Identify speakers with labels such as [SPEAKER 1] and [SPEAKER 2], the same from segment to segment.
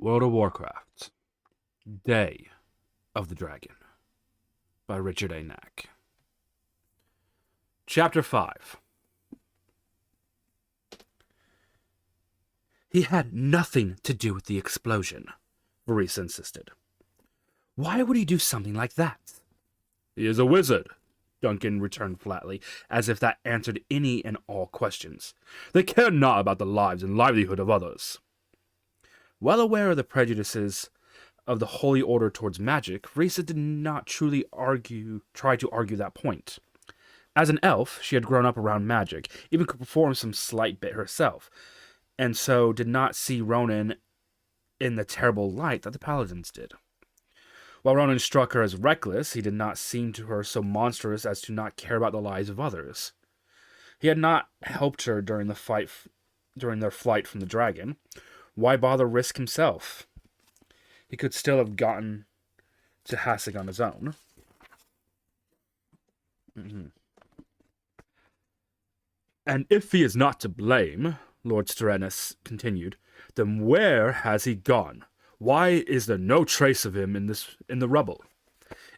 [SPEAKER 1] World of Warcraft, Day of the Dragon, by Richard A. Knack. Chapter 5. He had nothing to do with the explosion, Varisa insisted. Why would he do something like that? He is a wizard, Duncan returned flatly, as if that answered any and all questions. They care not about the lives and livelihood of others. Well aware of the prejudices of the Holy Order towards magic, Varisa did not truly try to argue that point. As an elf, she had grown up around magic, even could perform some slight bit herself, and so did not see Ronan in the terrible light that the paladins did. While Ronan struck her as reckless, he did not seem to her so monstrous as to not care about the lives of others. He had not helped her during their flight from the dragon. Why bother risk himself? He could still have gotten to Hasek on his own. And if he is not to blame, Lord Steranus continued, then where has he gone? Why is there no trace of him in the rubble?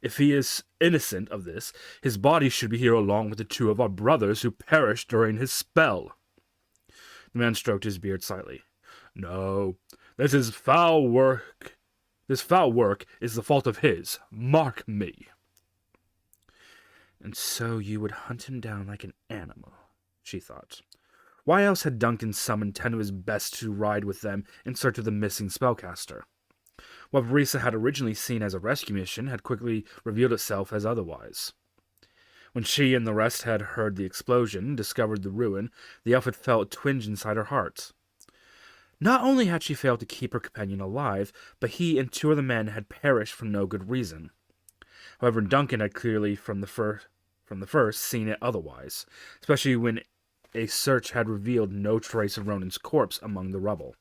[SPEAKER 1] If he is innocent of this, his body should be here along with the two of our brothers who perished during his spell. The man stroked his beard slightly. No, this is foul work. This foul work is the fault of his. Mark me. And so you would hunt him down like an animal, she thought. Why else had Duncan summoned 10 of his best to ride with them in search of the missing spellcaster? What Varisa had originally seen as a rescue mission had quickly revealed itself as otherwise. When she and the rest had heard the explosion, discovered the ruin, the elf had felt a twinge inside her heart. Not only had she failed to keep her companion alive, but he and 2 of the men had perished for no good reason. However, Duncan had clearly from the first seen it otherwise, especially when a search had revealed no trace of Ronan's corpse among the rubble.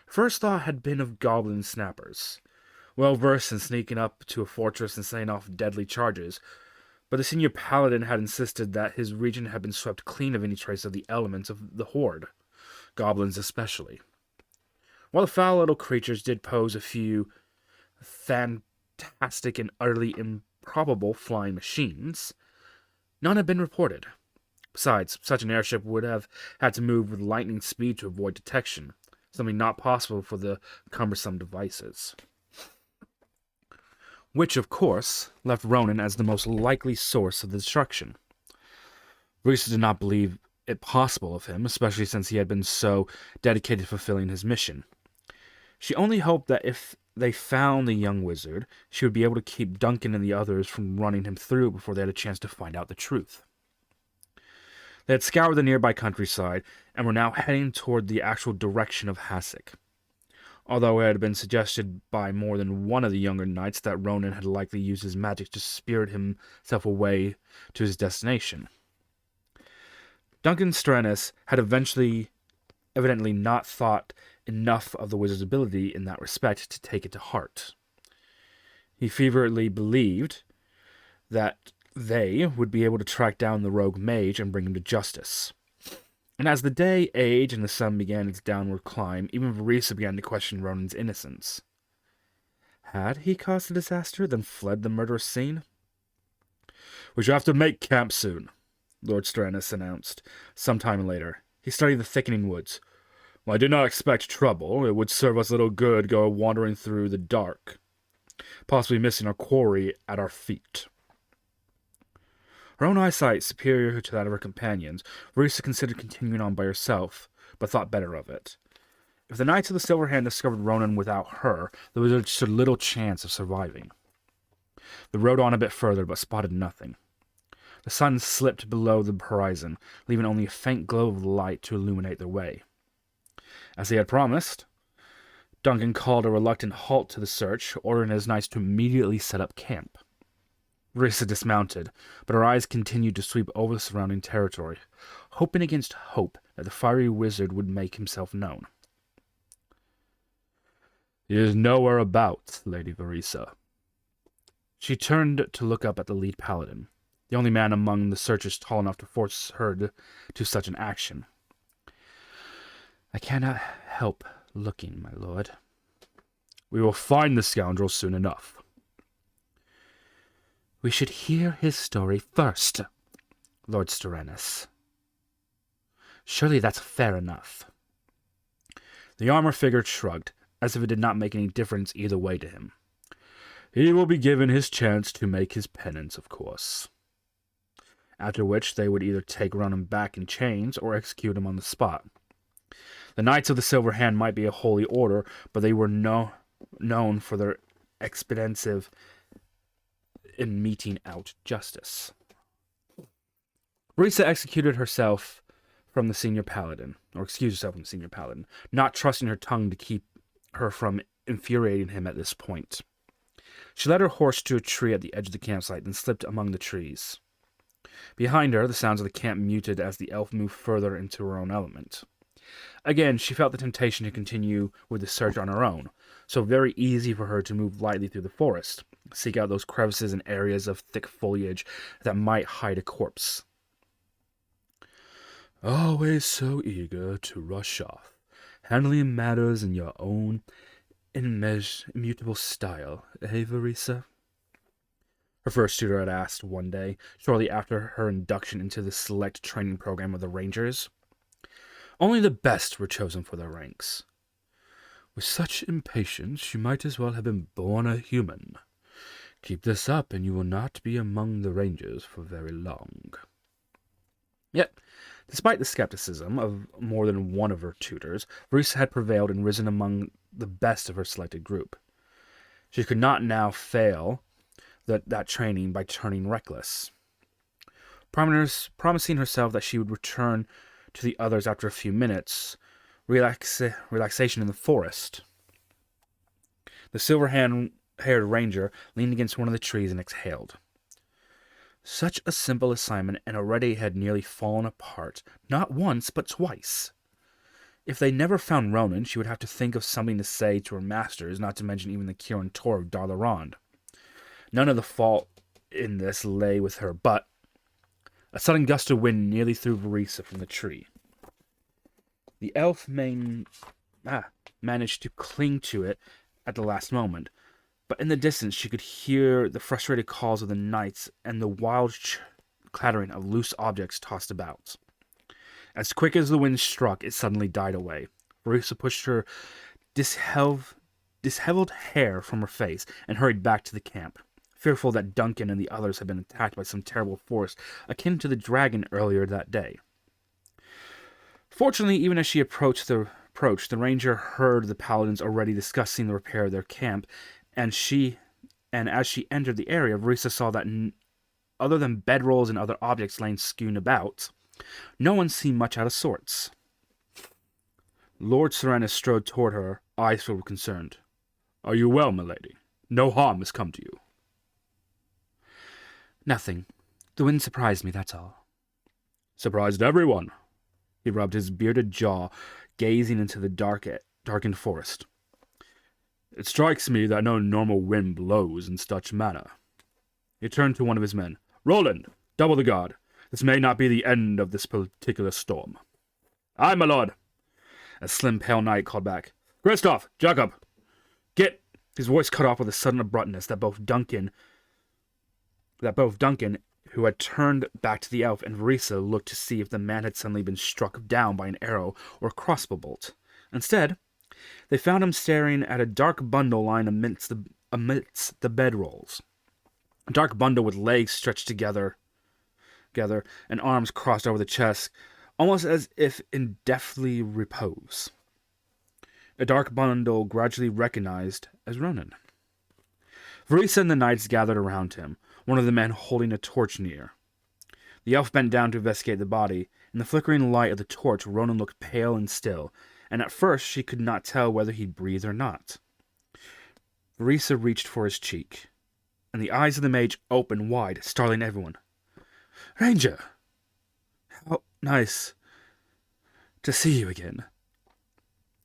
[SPEAKER 1] First thought had been of goblin snappers, well versed in sneaking up to a fortress and setting off deadly charges, but the senior paladin had insisted that his region had been swept clean of any trace of the elements of the horde, goblins especially. While the foul little creatures did pose a few fantastic and utterly improbable flying machines, none had been reported. Besides, such an airship would have had to move with lightning speed to avoid detection, something not possible for the cumbersome devices. Which, of course, left Ronan as the most likely source of the destruction. Varisa did not believe it possible of him, especially since he had been so dedicated to fulfilling his mission. She only hoped that if they found the young wizard, she would be able to keep Duncan and the others from running him through before they had a chance to find out the truth. They had scoured the nearby countryside and were now heading toward the actual direction of Hasek. Although it had been suggested by more than one of the younger knights that Ronan had likely used his magic to spirit himself away to his destination. Duncan Steranus had evidently not thought enough of the wizard's ability in that respect to take it to heart. He fervently believed that they would be able to track down the rogue mage and bring him to justice. And as the day aged and the sun began its downward climb, even Varisa began to question Ronan's innocence. Had he caused the disaster, then fled the murderous scene? We shall have to make camp soon, Lord Steranus announced, some time later. He studied the thickening woods. While I did not expect trouble, it would serve us little good go wandering through the dark, possibly missing our quarry at our feet. Her own eyesight superior to that of her companions, Varisa considered continuing on by herself, but thought better of it. If the Knights of the Silver Hand discovered Ronan without her, there was stood little chance of surviving. They rode on a bit further, but spotted nothing. The sun slipped below the horizon, leaving only a faint glow of light to illuminate their way. As he had promised, Duncan called a reluctant halt to the search, ordering his knights to immediately set up camp. Varisa dismounted, but her eyes continued to sweep over the surrounding territory, hoping against hope that the fiery wizard would make himself known. He is nowhere about, Lady Varisa. She turned to look up at the lead paladin, the only man among the searchers tall enough to force her to such an action. I cannot help looking, my lord. We will find the scoundrel soon enough. We should hear his story first, Lord Steranus. Surely that's fair enough. The armor-figure shrugged, as if it did not make any difference either way to him. He will be given his chance to make his penance, of course. After which they would either take Ronan back in chains or execute him on the spot. The Knights of the Silver Hand might be a holy order, but they were known for their expeditive in meting out justice. Risa executed herself from the senior paladin, or excused herself from the senior paladin, not trusting her tongue to keep her from infuriating him at this point. She led her horse to a tree at the edge of the campsite and slipped among the trees. Behind her, the sounds of the camp muted as the elf moved further into her own element. Again, she felt the temptation to continue with the search on her own, so very easy for her to move lightly through the forest, seek out those crevices and areas of thick foliage that might hide a corpse. Always so eager to rush off, handling matters in your own immutable style, eh, Verisa? Her first tutor had asked one day, shortly after her induction into the select training program of the Rangers. Only the best were chosen for their ranks. With such impatience, you might as well have been born a human. Keep this up, and you will not be among the Rangers for very long. Yet, despite the skepticism of more than one of her tutors, Verisa had prevailed and risen among the best of her selected group. She could not now fail that training by turning reckless, promising herself that she would return to the others after a few minutes, relaxation in the forest. The silver-haired ranger leaned against one of the trees and exhaled. Such a simple assignment, and already had nearly fallen apart, not once, but twice. If they never found Ronan, she would have to think of something to say to her masters, not to mention even the Kirin Tor of Darlarond. None of the fault in this lay with her, but a sudden gust of wind nearly threw Verisa from the tree. The elf managed to cling to it at the last moment, but in the distance she could hear the frustrated calls of the knights and the wild clattering of loose objects tossed about. As quick as the wind struck, it suddenly died away. Verisa pushed her disheveled hair from her face and hurried back to the camp, fearful that Duncan and the others had been attacked by some terrible force akin to the dragon earlier that day. Fortunately, even as she approached, the ranger heard the paladins already discussing the repair of their camp, and as she entered the area, Verisa saw that other than bedrolls and other objects laying strewn about, no one seemed much out of sorts. Lord Serenus strode toward her, eyes filled with concern. Are you well, milady? No harm has come to you. Nothing. The wind surprised me, that's all. Surprised everyone. He rubbed his bearded jaw, gazing into the darkened forest. It strikes me that no normal wind blows in such manner. He turned to one of his men. Roland, double the guard. This may not be the end of this particular storm. Aye, my lord. A slim, pale knight called back. Christoph, Jacob, get. His voice cut off with a sudden abruptness that both Duncan, who had turned back to the elf, and Verisa looked to see if the man had suddenly been struck down by an arrow or a crossbow bolt. Instead, they found him staring at a dark bundle lying amidst the bedrolls. A dark bundle with legs stretched together and arms crossed over the chest, almost as if in deathly repose. A dark bundle gradually recognized as Ronan. Verisa and the knights gathered around him, one of the men holding a torch near. The elf bent down to investigate the body. In the flickering light of the torch, Ronan looked pale and still, and at first she could not tell whether he breathed or not. Verisa reached for his cheek, and the eyes of the mage opened wide, startling everyone. Ranger! How nice to see you again.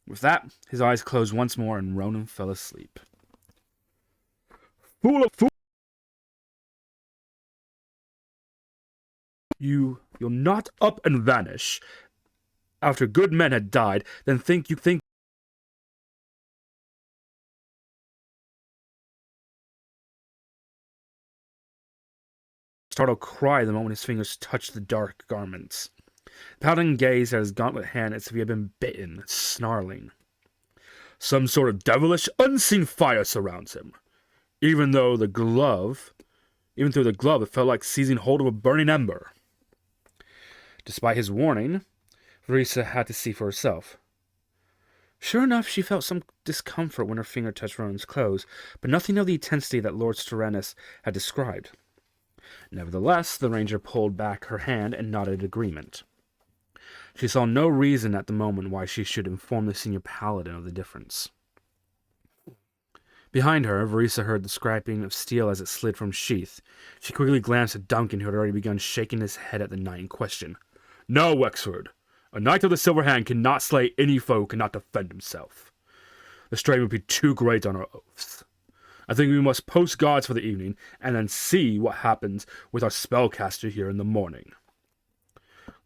[SPEAKER 1] With that, his eyes closed once more, and Ronan fell asleep. Fool! You'll not up and vanish after good men had died, then think startled cry the moment his fingers touched the dark garments. The paladin gazed at his gauntlet hand as if he had been bitten, snarling. Some sort of devilish, unseen fire surrounds him. Even through the glove, it felt like seizing hold of a burning ember. Despite his warning, Verisa had to see for herself. Sure enough, she felt some discomfort when her finger touched Ronan's clothes, but nothing of the intensity that Lord Steranus had described. Nevertheless, the ranger pulled back her hand and nodded agreement. She saw no reason at the moment why she should inform the senior paladin of the difference. Behind her, Verisa heard the scraping of steel as it slid from sheath. She quickly glanced at Duncan, who had already begun shaking his head at the knight in question. No, Wexford. A knight of the Silver Hand cannot slay any foe who cannot defend himself. The strain would be too great on our oaths. I think we must post guards for the evening, and then see what happens with our spellcaster here in the morning.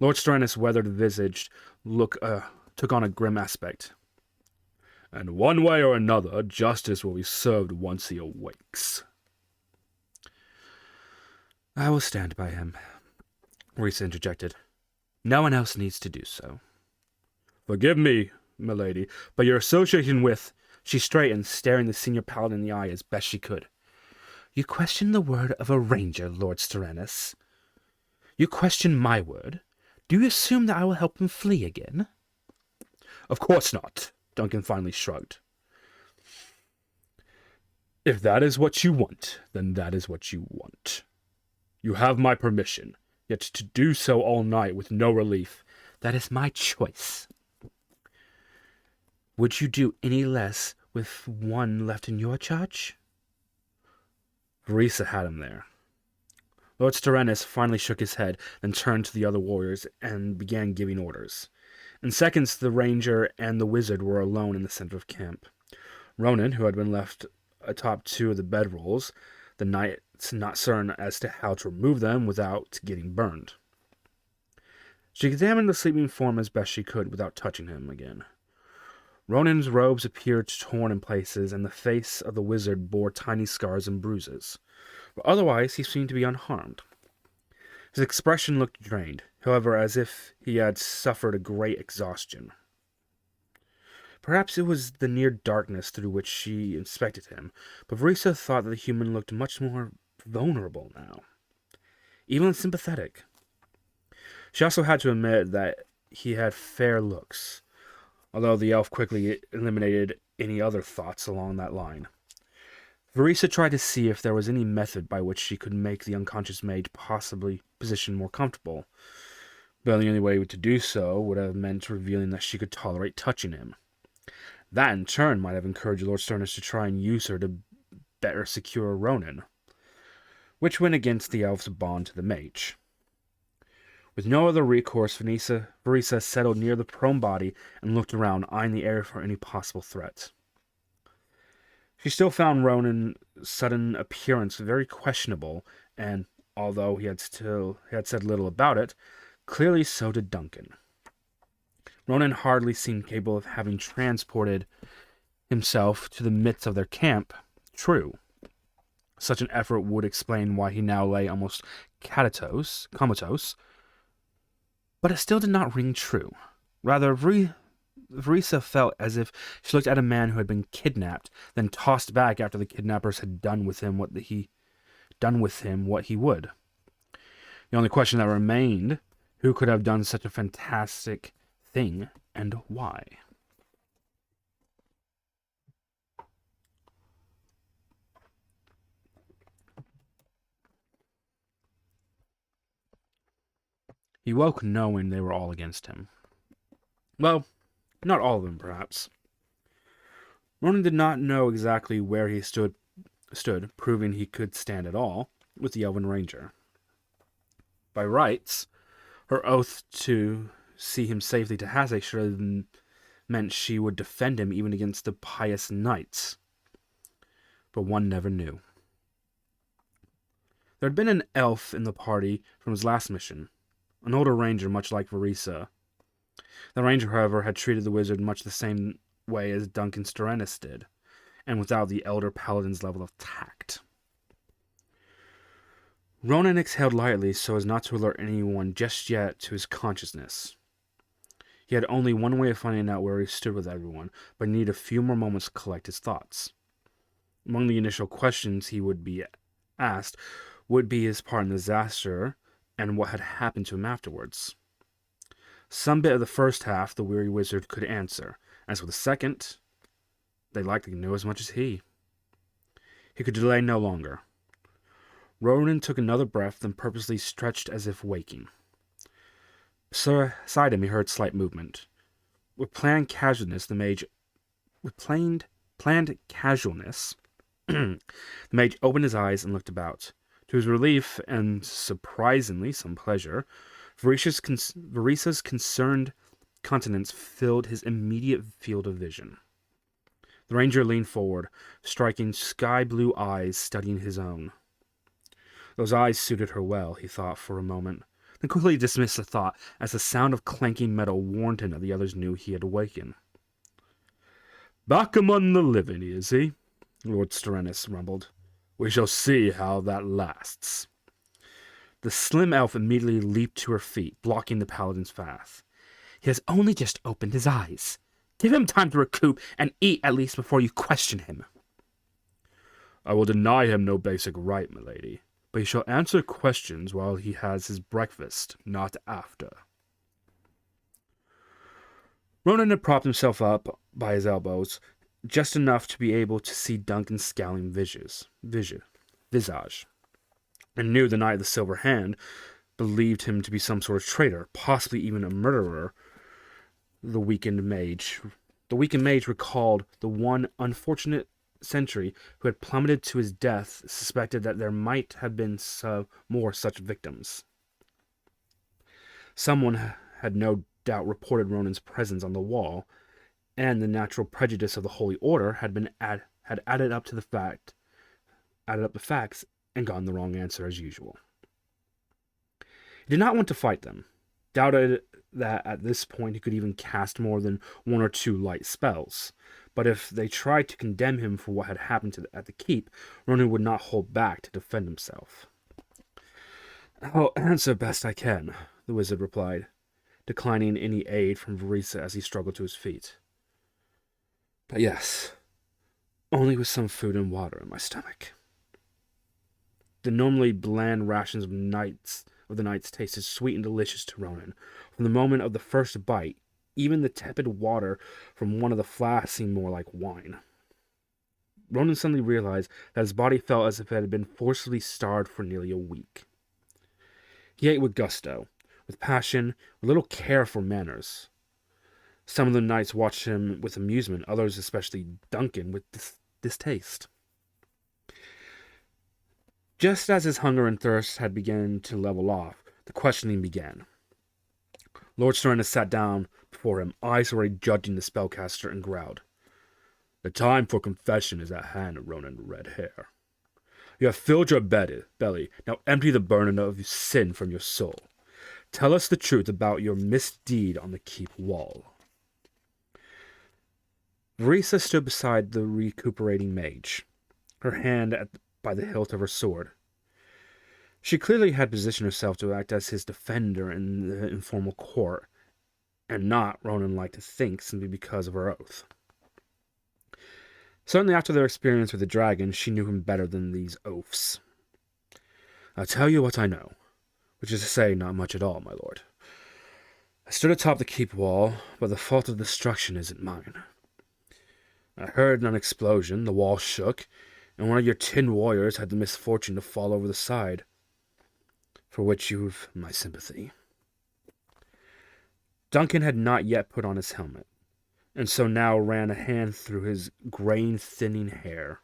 [SPEAKER 1] Lord Steranus' weathered visage took on a grim aspect. And one way or another, justice will be served once he awakes. I will stand by him, Verisa interjected. No one else needs to do so. Forgive me, milady, but your association with... She straightened, staring the senior paladin in the eye as best she could. You question the word of a ranger, Lord Steranus. You question my word. Do you assume that I will help him flee again? Of course not, Duncan finally shrugged. If that is what you want, then that is what you want. You have my permission, yet to do so all night with no relief, that is my choice. Would you do any less with one left in your charge? Verisa had him there. Lord Steranus finally shook his head, then turned to the other warriors and began giving orders. In seconds, the ranger and the wizard were alone in the center of camp. Ronan, who had been left atop two of the bedrolls, the knights not certain as to how to remove them without getting burned. She examined the sleeping form as best she could without touching him again. Ronan's robes appeared torn in places, and the face of the wizard bore tiny scars and bruises. But otherwise, he seemed to be unharmed. His expression looked drained, however, as if he had suffered a great exhaustion. Perhaps it was the near darkness through which she inspected him, but Verisa thought that the human looked much more vulnerable now, even sympathetic. She also had to admit that he had fair looks, although the elf quickly eliminated any other thoughts along that line. Verisa tried to see if there was any method by which she could make the unconscious mage possibly positioned more comfortable, but the only way to do so would have meant revealing that she could tolerate touching him. That, in turn, might have encouraged Lord Steranus to try and use her to better secure Ronan, which went against the elf's bond to the mage. With no other recourse, Verisa settled near the prone body and looked around, eyeing the area for any possible threat. She still found Ronan's sudden appearance very questionable, and, although he had said little about it, clearly so did Duncan. Ronan hardly seemed capable of having transported himself to the midst of their camp. True. Such an effort would explain why he now lay almost comatose, but it still did not ring true. Rather, Verisa felt as if she looked at a man who had been kidnapped, then tossed back after the kidnappers had done with him what he would. The only question that remained, who could have done such a fantastic thing, and why? He woke knowing they were all against him. Well, not all of them, perhaps. Ronan did not know exactly where he stood, proving he could stand at all, with the Elven Ranger. By rights, her oath to see him safely to Hasek should have meant she would defend him even against the pious knights. But one never knew. There had been an elf in the party from his last mission, an older ranger much like Verisa. The ranger, however, had treated the wizard much the same way as Duncan Steranus did, and without the elder paladin's level of tact. Ronan exhaled lightly so as not to alert anyone just yet to his consciousness. He had only one way of finding out where he stood with everyone, but he needed a few more moments to collect his thoughts. Among the initial questions he would be asked would be his part in the disaster and what had happened to him afterwards. Some bit of the first half the weary wizard could answer. As for the second, they likely knew as much as he. He could delay no longer. Ronan took another breath, then purposely stretched as if waking. Beside him he heard slight movement. With planned casualness, the mage opened his eyes and looked about. To his relief, and surprisingly some pleasure, Veresa's concerned countenance filled his immediate field of vision. The ranger leaned forward, striking sky-blue eyes studying his own. Those eyes suited her well, he thought for a moment, then quickly dismissed the thought as the sound of clanking metal warned him that the others knew he had awakened. "Back among the living, is he?" Lord Sterenis rumbled. "We shall see how that lasts." The slim elf immediately leaped to her feet, blocking the paladin's path. "He has only just opened his eyes. Give him time to recoup and eat at least before you question him." "I will deny him no basic right, milady, but he shall answer questions while he has his breakfast, not after." Ronan had propped himself up by his elbows, just enough to be able to see Duncan's scowling visage, and knew the Knight of the Silver Hand believed him to be some sort of traitor, possibly even a murderer. The weakened mage recalled the one unfortunate sentry who had plummeted to his death, suspected that there might have been more such victims. Someone had no doubt reported Ronan's presence on the wall, and the natural prejudice of the Holy Order had added up the facts and gotten the wrong answer as usual. He did not want to fight them, doubted that at this point he could even cast more than one or two light spells, but if they tried to condemn him for what had happened at the keep, Ronan would not hold back to defend himself. "I'll answer best I can," the wizard replied, declining any aid from Veresa as he struggled to his feet. "But yes, only with some food and water in my stomach." The normally bland rations of the nights tasted sweet and delicious to Ronan. From the moment of the first bite, even the tepid water from one of the flasks seemed more like wine. Ronan suddenly realized that his body felt as if it had been forcibly starved for nearly a week. He ate with gusto, with passion, with little care for manners. Some of the knights watched him with amusement, others, especially Duncan, with distaste. Just as his hunger and thirst had begun to level off, the questioning began. Lord Serenus sat down before him, eyes already judging the spellcaster, and growled. "The time for confession is at hand, Ronan Redhair. You have filled your belly, now empty the burden of sin from your soul. Tell us the truth about your misdeed on the keep wall." Veresa stood beside the recuperating mage, her hand by the hilt of her sword. She clearly had positioned herself to act as his defender in the informal court, and not, Ronan liked to think, simply because of her oath. Certainly after their experience with the dragon, she knew him better than these oaths. "I'll tell you what I know, which is to say not much at all, my lord. I stood atop the keep wall, but the fault of destruction isn't mine. I heard an explosion, the wall shook, and one of your tin warriors had the misfortune to fall over the side, for which you've my sympathy." Duncan had not yet put on his helmet, and so now ran a hand through his grain-thinning hair.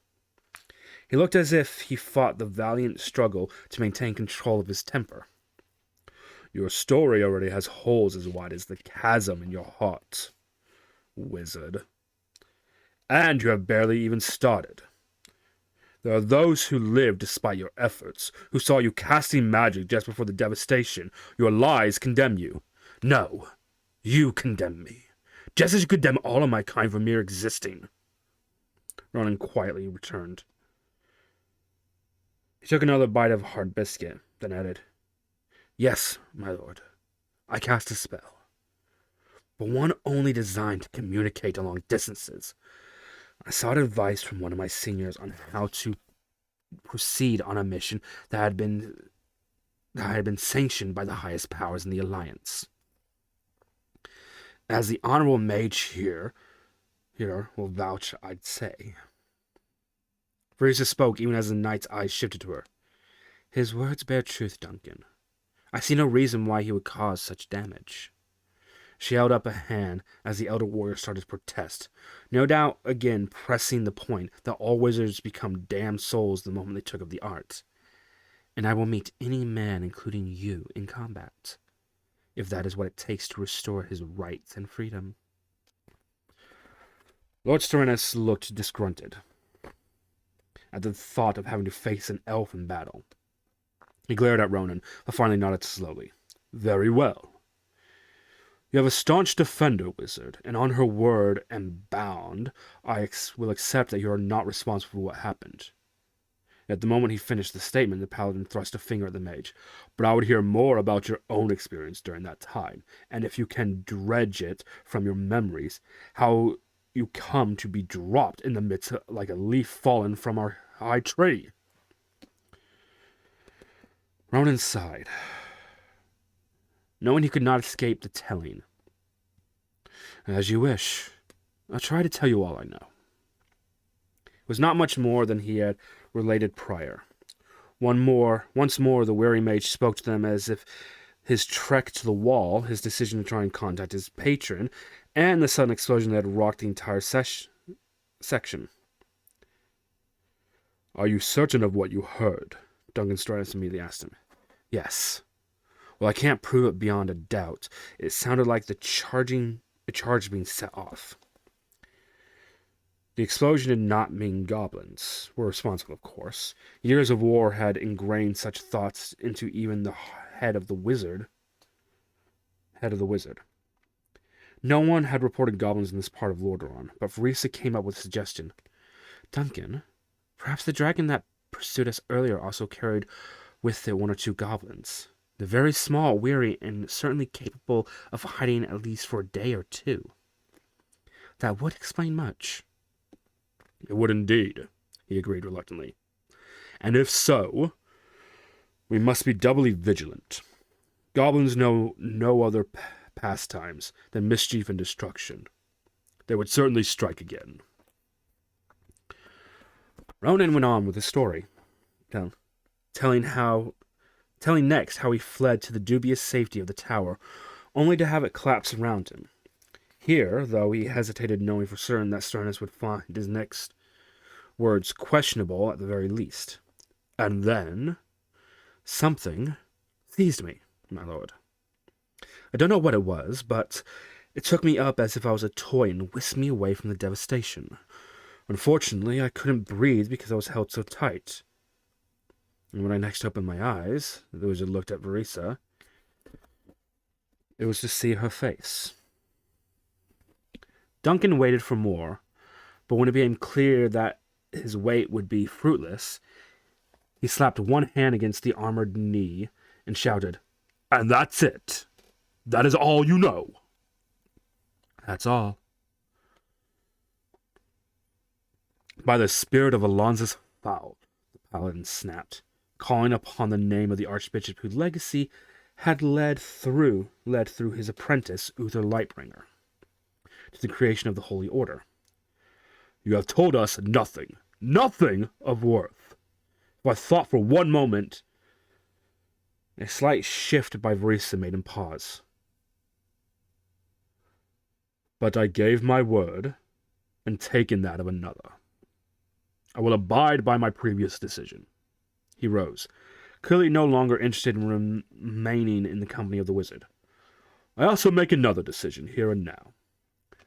[SPEAKER 1] He looked as if he fought the valiant struggle to maintain control of his temper. "Your story already has holes as wide as the chasm in your heart, wizard. And you have barely even started. There are those who lived despite your efforts, who saw you casting magic just before the devastation. Your lies condemn you. No, you condemn me, just as you condemn all of my kind for mere existing." Ronan quietly returned. He took another bite of hard biscuit, then added, "Yes, my lord, I cast a spell, but one only designed to communicate along distances. I sought advice from one of my seniors on how to proceed on a mission that had been sanctioned by the highest powers in the Alliance. As the honorable mage here will vouch, I'd say." Verisa spoke even as the knight's eyes shifted to her. "His words bear truth, Duncan. I see no reason why he would cause such damage." She held up a hand as the elder warrior started to protest, no doubt again pressing the point that all wizards become damned souls the moment they took up the art. "And I will meet any man, including you, in combat, if that is what it takes to restore his rights and freedom." Lord Serenus looked disgruntled at the thought of having to face an elf in battle. He glared at Ronan, but finally nodded slowly. "Very well. You have a staunch defender, wizard, and on her word and bound, I will accept that you are not responsible for what happened." At the moment he finished the statement, the paladin thrust a finger at the mage. "But I would hear more about your own experience during that time, and if you can dredge it from your memories, how you come to be dropped in the midst like a leaf fallen from our high tree." Ronan sighed, knowing he could not escape the telling. "As you wish. I'll try to tell you all I know." It was not much more than he had related prior. Once more, the wary mage spoke to them as if his trek to the wall, his decision to try and contact his patron, and the sudden explosion that had rocked the entire section. "Are you certain of what you heard?" Duncan Stratus immediately asked him. "Yes. Well, I can't prove it beyond a doubt. It sounded like the charge being set off." The explosion did not mean goblins were responsible, of course. Years of war had ingrained such thoughts into even the head of the wizard. No one had reported goblins in this part of Lordaeron, but Verisa came up with a suggestion. "Duncan, perhaps the dragon that pursued us earlier also carried with it one or two goblins. They're very small, weary, and certainly capable of hiding at least for a day or two. That would explain much."
[SPEAKER 2] "It would indeed," he agreed reluctantly. "And if so, we must be doubly vigilant. Goblins know no other pastimes than mischief and destruction. They would certainly strike again."
[SPEAKER 1] Ronan went on with his story, telling next how he fled to the dubious safety of the tower, only to have it collapse around him. Here, though he hesitated, knowing for certain that Sternus would find his next words questionable at the very least. "And then something seized me, my lord. I don't know what it was, but it took me up as if I was a toy and whisked me away from the devastation. Unfortunately, I couldn't breathe because I was held so tight. And when I next opened my eyes," the wizard looked at Verisa, "it was to see her face." Duncan waited for more, but when it became clear that his wait would be fruitless, he slapped one hand against the armored knee and shouted,
[SPEAKER 2] "And that's it? That is all you know?"
[SPEAKER 1] "That's all."
[SPEAKER 2] "By the spirit of Alonzus Foul," the paladin snapped, calling upon the name of the archbishop whose legacy had led through his apprentice, Uther Lightbringer, to the creation of the Holy Order. "You have told us nothing of worth. If I thought for one moment..." A slight shift by Verisa made him pause. "But I gave my word, and taken that of another. I will abide by my previous decision." He rose, clearly no longer interested in remaining in the company of the wizard. "I also make another decision, here and now.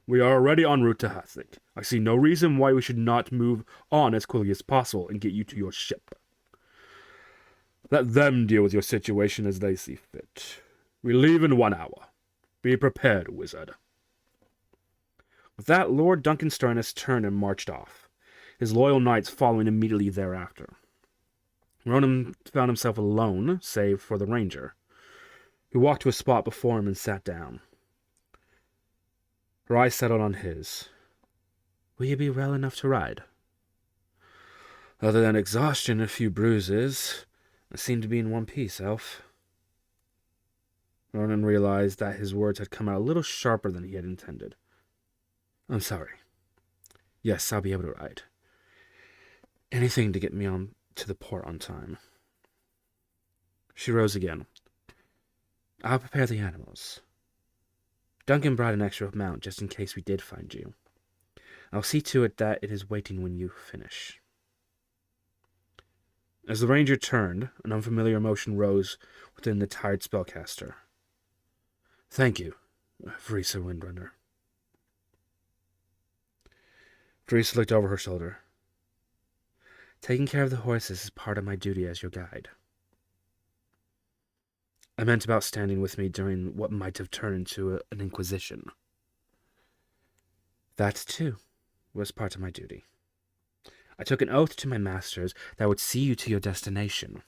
[SPEAKER 2] We are already en route to Hathik. I see no reason why we should not move on as quickly as possible and get you to your ship. Let them deal with your situation as they see fit. We leave in 1 hour. Be prepared, wizard."
[SPEAKER 1] With that, Lord Duncan Sternus turned and marched off, his loyal knights following immediately thereafter. Ronan found himself alone, save for the ranger, who walked to a spot before him and sat down. Her eyes settled on his. "Will you be well enough to ride?" "Other than exhaustion and a few bruises, I seem to be in one piece, Elf." Ronan realized that his words had come out a little sharper than he had intended. "I'm sorry. Yes, I'll be able to ride. Anything to get me on to the port on time." She rose again. "I'll prepare the animals. Duncan brought an extra mount just in case we did find you. I'll see to it that it is waiting when you finish." As the ranger turned, an unfamiliar emotion rose within the tired spellcaster. "Thank you, Vrisa Windrunner." Vrisa looked over her shoulder. "Taking care of the horses is part of my duty as your guide." "I meant about standing with me during what might have turned into an inquisition." "That, too, was part of my duty. I took an oath to my masters that I would see you to your destination."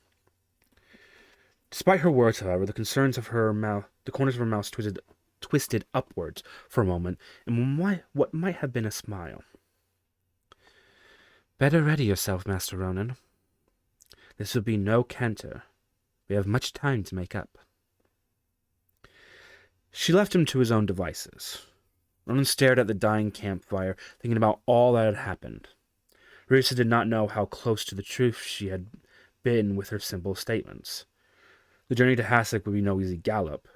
[SPEAKER 1] Despite her words, however, the corners of her mouth twisted upwards for a moment in what might have been a smile. "Better ready yourself, Master Ronan. This will be no canter. We have much time to make up." She left him to his own devices. Ronan stared at the dying campfire, thinking about all that had happened. Risa did not know how close to the truth she had been with her simple statements. The journey to Hasek would be no easy gallop,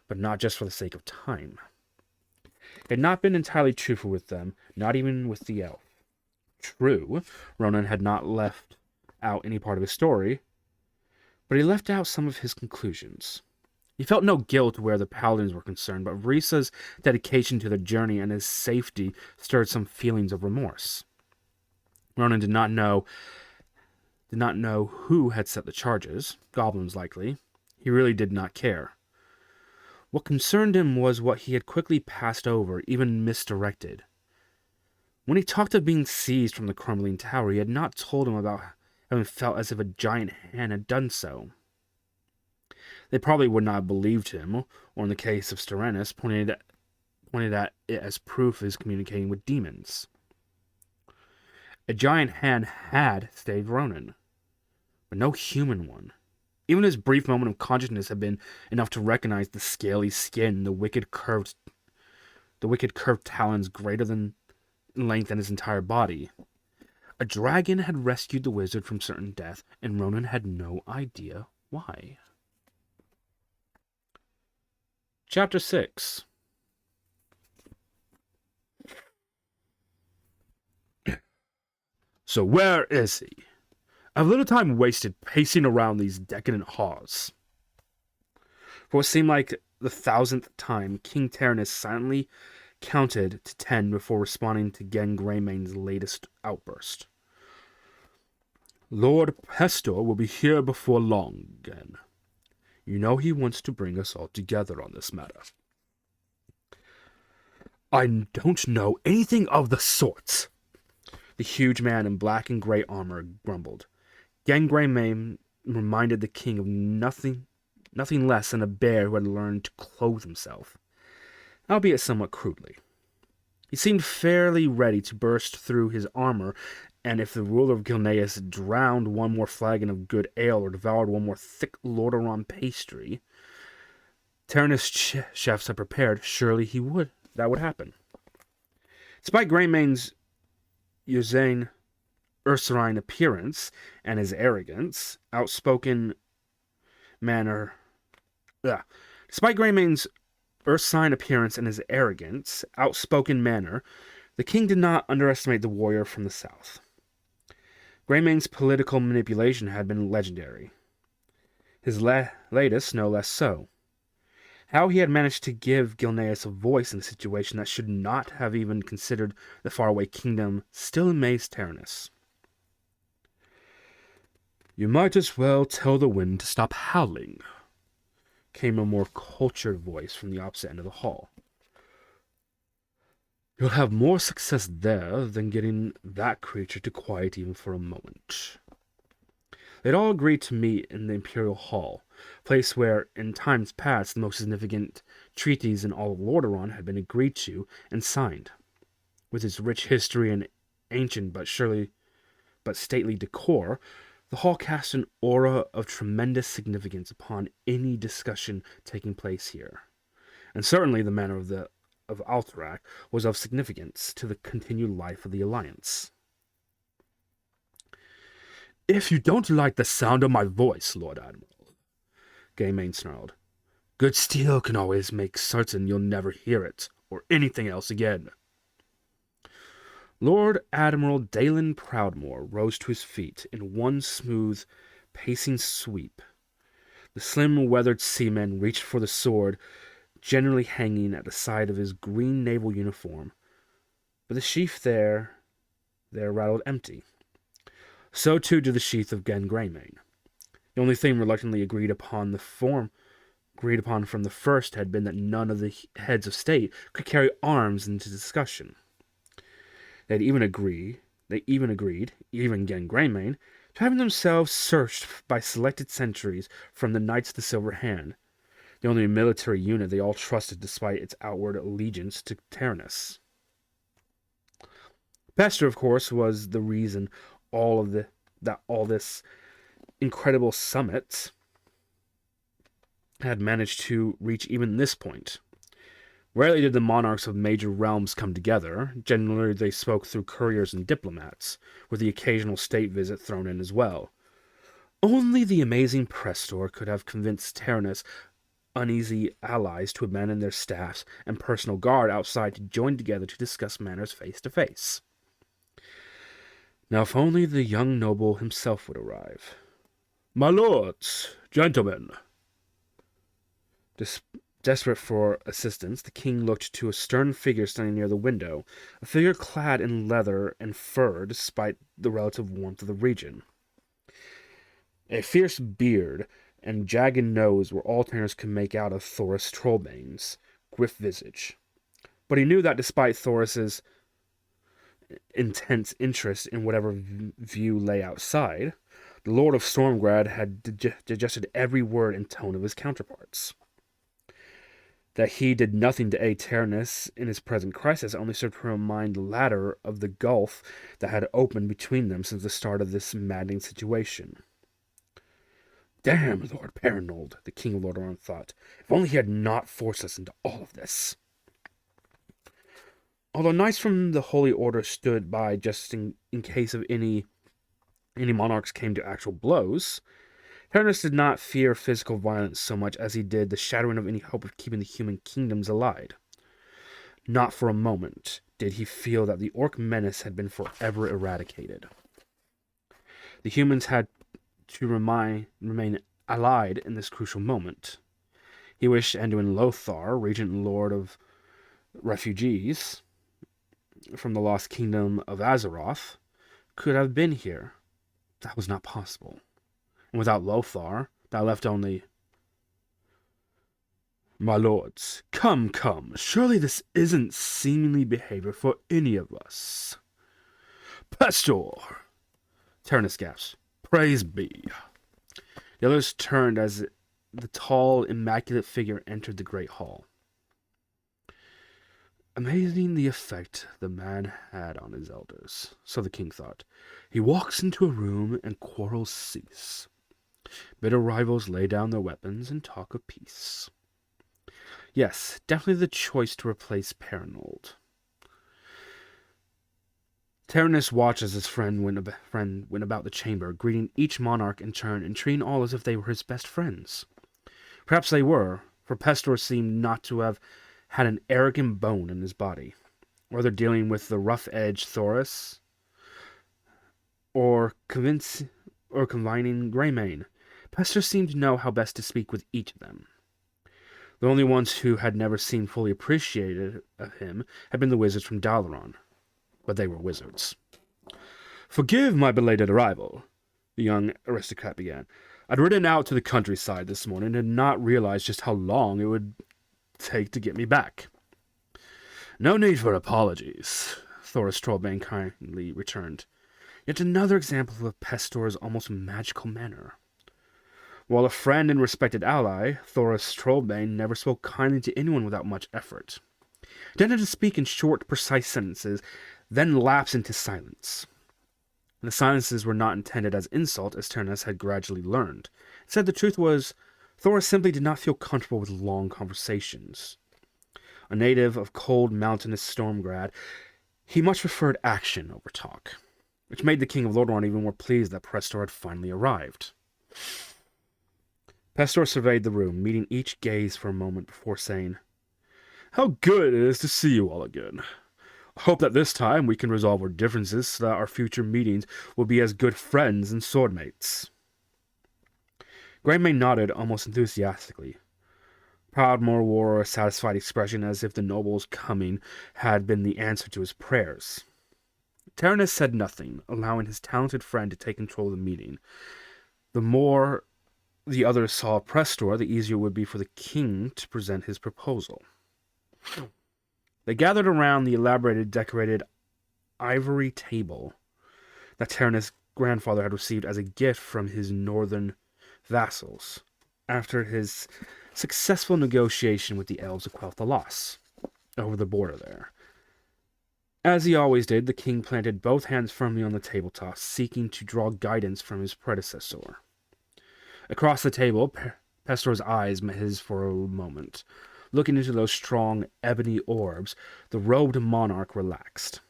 [SPEAKER 1] but not just for the sake of time. He had not been entirely truthful with them, not even with the elf. True, Ronan had not left out any part of his story, but he left out some of his conclusions. He felt no guilt where the paladins were concerned, but Risa's dedication to the journey and his safety stirred some feelings of remorse. Ronan did not know who had set the charges, goblins likely. He really did not care. What concerned him was what he had quickly passed over, even misdirected. When he talked of being seized from the crumbling tower, he had not told him about having felt as if a giant hand had done so. They probably would not have believed him, or in the case of Steranus, pointed at it as proof of his communicating with demons. A giant hand had saved Ronan, but no human one. Even his brief moment of consciousness had been enough to recognize the scaly skin, the wicked curved talons greater than in length than his entire body. A dragon had rescued the wizard from certain death, and Ronan had no idea why. Chapter 6. "So where is he? I've little time wasted pacing around these decadent halls." For what seemed like the 1,000th time, King Tyrannus silently counted to 10 before responding to Gen Greymane's latest outburst. "Lord Pestor will be here before long, Gen. You know he wants to bring us all together on this matter." "I don't know anything of the sort," the huge man in black and gray armor grumbled. Gen Greymane reminded the king of nothing less than a bear who had learned to clothe himself, albeit somewhat crudely. He seemed fairly ready to burst through his armor, and if the ruler of Gilneas drowned one more flagon of good ale or devoured one more thick Lordaeron pastry Tyrannus' chefs had prepared, surely that would happen. Despite Greymane's ursine appearance and his arrogance, outspoken manner. Despite Greymane's ursine appearance and his arrogance, outspoken manner, the king did not underestimate the warrior from the south. Greymane's political manipulation had been legendary. His latest, no less so. How he had managed to give Gilneas a voice in a situation that should not have even considered the faraway kingdom still amazed Tyrannus. "You might as well tell the wind to stop howling," came a more cultured voice from the opposite end of the hall. "You'll have more success there than getting that creature to quiet even for a moment."
[SPEAKER 2] They'd all agreed to meet in the Imperial Hall, a place where, in times past, the most significant treaties in all of Lordaeron had been agreed to and signed. With its rich history and ancient but stately decor, the hall cast an aura of tremendous significance upon any discussion taking place here. And certainly the manner of Alterac was of significance to the continued life of the Alliance. "If you don't like the sound of my voice, Lord Admiral," Gaymane snarled, "good steel can always make certain you'll never hear it, or anything else again." Lord Admiral Dalen Proudmoore rose to his feet in one smooth, pacing sweep. The slim, weathered seaman reached for the sword, generally hanging at the side of his green naval uniform, but the sheath there rattled empty. So too did the sheath of Gen Greymane. The only thing reluctantly agreed upon from the first had been that none of the heads of state could carry arms into discussion. They even agreed, even Gen Greymane, to having themselves searched by selected sentries from the Knights of the Silver Hand, the only military unit they all trusted despite its outward allegiance to Tyrannus. Pester, of course, was the reason all this incredible summit had managed to reach even this point. Rarely did the monarchs of major realms come together. Generally, they spoke through couriers and diplomats, with the occasional state visit thrown in as well. Only the amazing Prestor could have convinced Tyrannus' uneasy allies to abandon their staffs and personal guard outside to join together to discuss matters face to face. Now, if only the young noble himself would arrive. "My lords, gentlemen." Desperate for assistance, the king looked to a stern figure standing near the window, a figure clad in leather and fur despite the relative warmth of the region. A fierce beard and jagged nose were all Tyrannus could make out of Thoris Trollbane's gruff visage. But he knew that despite Thoris's intense interest in whatever view lay outside, the Lord of Stormgrad had digested every word and tone of his counterparts. That he did nothing to aid Tyrannus in his present crisis only served to remind the latter of the gulf that had opened between them since the start of this maddening situation. "Damn Lord Perinold," the King of Lordaeron thought. "If only he had not forced us into all of this." Although knights from the Holy Order stood by just in case of any monarchs came to actual blows, Tyrannus did not fear physical violence so much as he did the shattering of any hope of keeping the human kingdoms allied. Not for a moment did he feel that the orc menace had been forever eradicated. The humans had to remain allied in this crucial moment. He wished Anduin Lothar, Regent Lord of Refugees from the lost kingdom of Azeroth, could have been here. That was not possible. And without Lothar, that left only... "My lords, come. Surely this isn't seemly behavior for any of us." "Pestor!" Tyrannus gasped. "Praise be." The others turned as the tall, immaculate figure entered the great hall. Amazing the effect the man had on his elders, so the king thought. He walks into a room and quarrels cease. Bitter rivals lay down their weapons and talk of peace. Yes, definitely the choice to replace Perinold. Tyrannus watched as his friend went about the chamber, greeting each monarch in turn and treating all as if they were his best friends. Perhaps they were, for Pestor seemed not to have had an arrogant bone in his body, whether dealing with the rough-edged Thoris or convining Greymane. Pestor seemed to know how best to speak with each of them. The only ones who had never seemed fully appreciated of him had been the wizards from Dalaran, but they were wizards. "Forgive my belated arrival," the young aristocrat began. "I'd ridden out to the countryside this morning and had not realized just how long it would take to get me back." "No need for apologies," Thoris Trollbane kindly returned.
[SPEAKER 1] Yet another example of Pestor's almost magical manner. While a friend and respected ally, Thoros Trollbane never spoke kindly to anyone without much effort. He tended to speak in short, precise sentences, then lapse into silence. The silences were not intended as insult, as Tyrannus had gradually learned. Instead, the truth was, Thoros simply did not feel comfortable with long conversations. A native of cold, mountainous Stormgrad, he much preferred action over talk, which made the King of Lordaeron even more pleased that Pestor had finally arrived. Pestor surveyed the room, meeting each gaze for a moment before saying, "How good it is to see you all again. I hope that this time we can resolve our differences so that our future meetings will be as good friends and swordmates." Greymane nodded almost enthusiastically. Proudmoore wore a satisfied expression as if the noble's coming had been the answer to his prayers. Tyrannus said nothing, allowing his talented friend to take control of the meeting. The more the others saw Pestor, the easier it would be for the king to present his proposal. They gathered around the elaborated, decorated ivory table that Tyrannus' grandfather had received as a gift from his northern vassals after his successful negotiation with the elves of Quel'Thalas over the border there. As he always did, the king planted both hands firmly on the tabletop, seeking to draw guidance from his predecessor. Across the table, Pestor's eyes met his for a moment. Looking into those strong, ebony orbs, the robed monarch relaxed.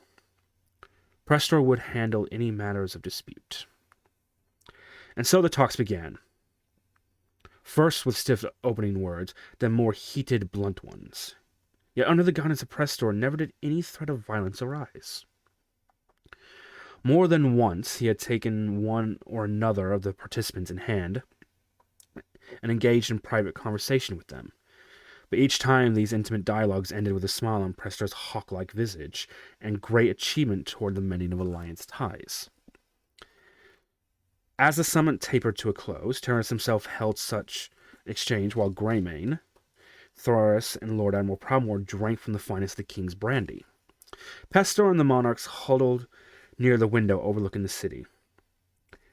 [SPEAKER 1] Pestor would handle any matters of dispute. And so the talks began. First with stiff opening words, then more heated, blunt ones. Yet under the guidance of Pestor, never did any threat of violence arise. More than once he had taken one or another of the participants in hand and engaged in private conversation with them. But each time these intimate dialogues ended with a smile on Pestor's hawk-like visage and great achievement toward the mending of alliance ties. As the summit tapered to a close, Tyrannus himself held such exchange while Greymane, Thoros, and Lord Admiral Proudmoore drank from the finest of the king's brandy. Pestor and the monarchs huddled near the window overlooking the city.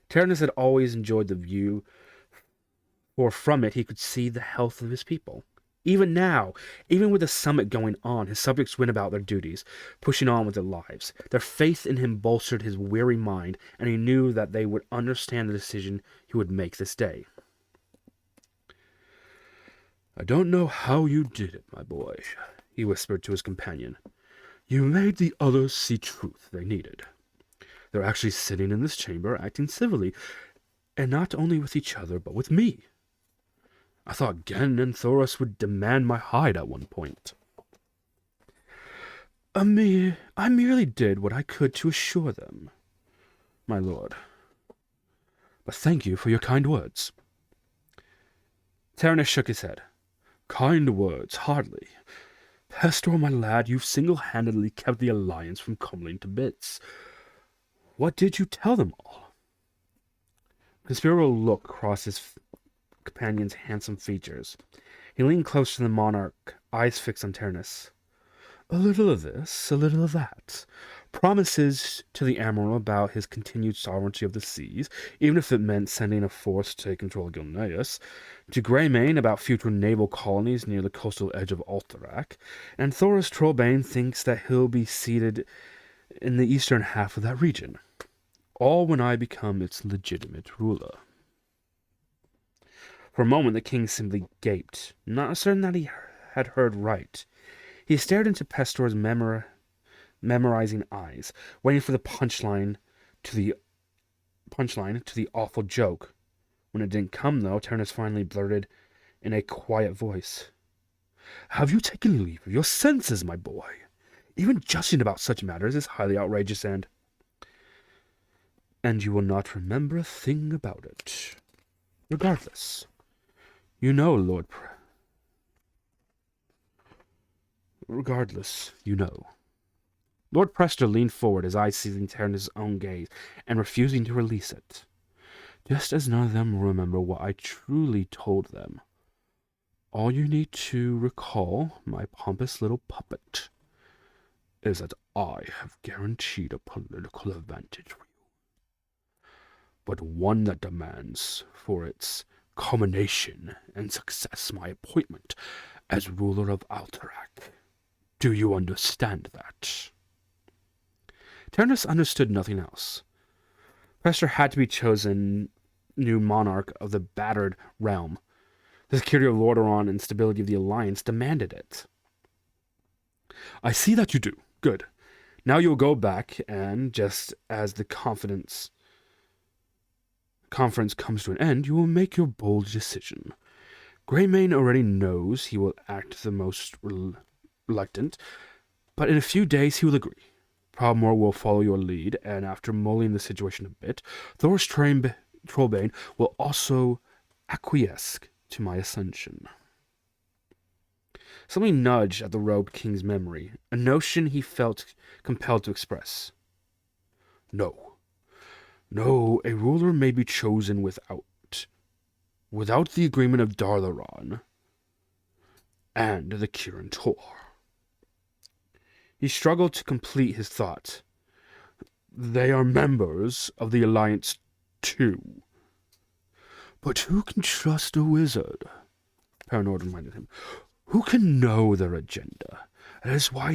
[SPEAKER 1] Tyrannus had always enjoyed the view, for from it he could see the health of his people. Even now, even with the summit going on, his subjects went about their duties, pushing on with their lives. Their faith in him bolstered his weary mind, and he knew that they would understand the decision he would make this day. "I don't know how you did it, my boy," he whispered to his companion. "You made the others see truth they needed. They're actually sitting in this chamber, acting civilly, and not only with each other, but with me. I thought Gen and Thoros would demand my hide at one point. I merely did what I could to assure them, my lord. But thank you for your kind words." Tyrannus shook his head. "Kind words, hardly. Pestor, my lad, you've single-handedly kept the alliance from crumbling to bits. What did you tell them all?" A conspiratorial look crossed his companion's handsome features. He leaned close to the monarch, eyes fixed on Tyrannus. "A little of this, a little of that. Promises to the Admiral about his continued sovereignty of the seas, even if it meant sending a force to take control of Gilneas. To Greymane about future naval colonies near the coastal edge of Alterac. And Thoros Trollbane thinks that he'll be seated in the eastern half of that region. All when I become its legitimate ruler." For a moment the king simply gaped, not certain that he had heard right. He stared into Pestor's memorizing eyes, waiting for the punchline to the awful joke. When it didn't come, though, Tyrannus finally blurted in a quiet voice, "Have you taken leave of your senses, my boy? Even jesting about such matters is highly outrageous, and you will not remember a thing about it. Regardless, you know, Regardless, you know." Lord Pestor leaned forward, his eyes seizing Tyrannus' own gaze, and refusing to release it. "Just as none of them will remember what I truly told them. All you need to recall, my pompous little puppet, is that I have guaranteed a political advantage for you.
[SPEAKER 2] but one that demands for its culmination and success my appointment as ruler of Alterac. Do you understand that?
[SPEAKER 1] Ternus understood nothing else. Pestor had to be chosen new monarch of the battered realm. The security of Lordaeron and stability of the Alliance demanded it.
[SPEAKER 2] I see that you do. Good. Now you will go back, and just as the conference comes to an end, you will make your bold decision. Greymane already knows he will act the most reluctant, but in a few days he will agree. Proudmoore will follow your lead, and after mulling the situation a bit, Thor's Trollbane will also acquiesce to my ascension.
[SPEAKER 1] Something nudged at the robed king's memory, a notion he felt compelled to express.
[SPEAKER 2] No, a ruler may be chosen without the agreement of Darlaron and the Kirin Tor.
[SPEAKER 1] He struggled to complete his thought.
[SPEAKER 2] They are members of the Alliance too. But who can trust a wizard? Paranord reminded him. Who can know their agenda? That is why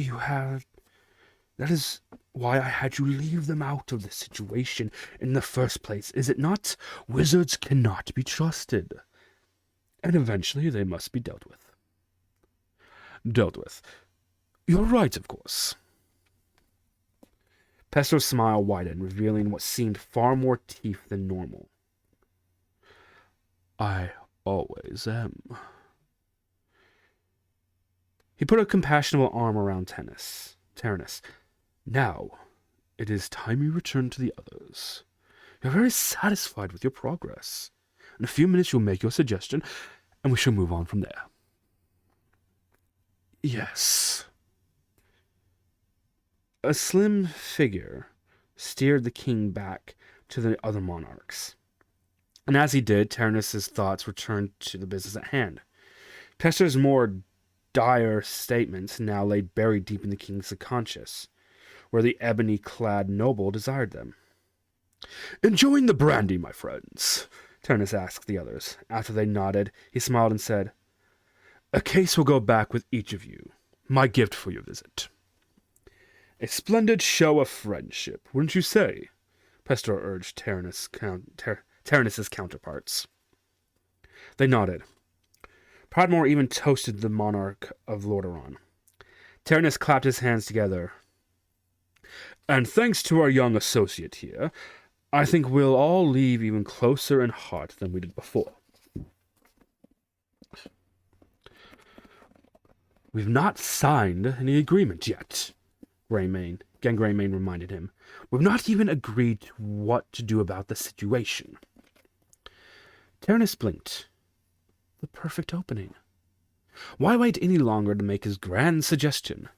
[SPEAKER 2] I had you leave them out of the situation in the first place, is it not? Wizards cannot be trusted. And eventually they must be dealt with. Dealt with. You're right, of course.
[SPEAKER 1] Pestor's smile widened, revealing what seemed far more teeth than normal.
[SPEAKER 2] I always am.
[SPEAKER 1] He put a compassionate arm around Ternus.
[SPEAKER 2] Now, it is time you return to the others. You're very satisfied with your progress. In a few minutes you'll make your suggestion, and we shall move on from there.
[SPEAKER 1] Yes. A slim figure steered the king back to the other monarchs. And as he did, Ternus's thoughts returned to the business at hand. Pestor's more dire statements now lay buried deep in the king's subconscious, where the ebony-clad noble desired them.
[SPEAKER 2] "Enjoying the brandy, my friends?"
[SPEAKER 1] Ternus asked the others. After they nodded, he smiled and said,
[SPEAKER 2] "A case will go back with each of you. My gift for your visit." "A splendid show of friendship, wouldn't you say?" Pestor urged Ternus's counterparts. They nodded. Proudmoore even toasted the monarch of Lordaeron. Ternus clapped his hands together. "And thanks to our young associate here, I think we'll all leave even closer in heart than we did before." "We've not signed any agreement yet," Greymane reminded him. "We've not even agreed what to do about the situation." Ternus blinked. The perfect opening. Why wait any longer to make his grand suggestion?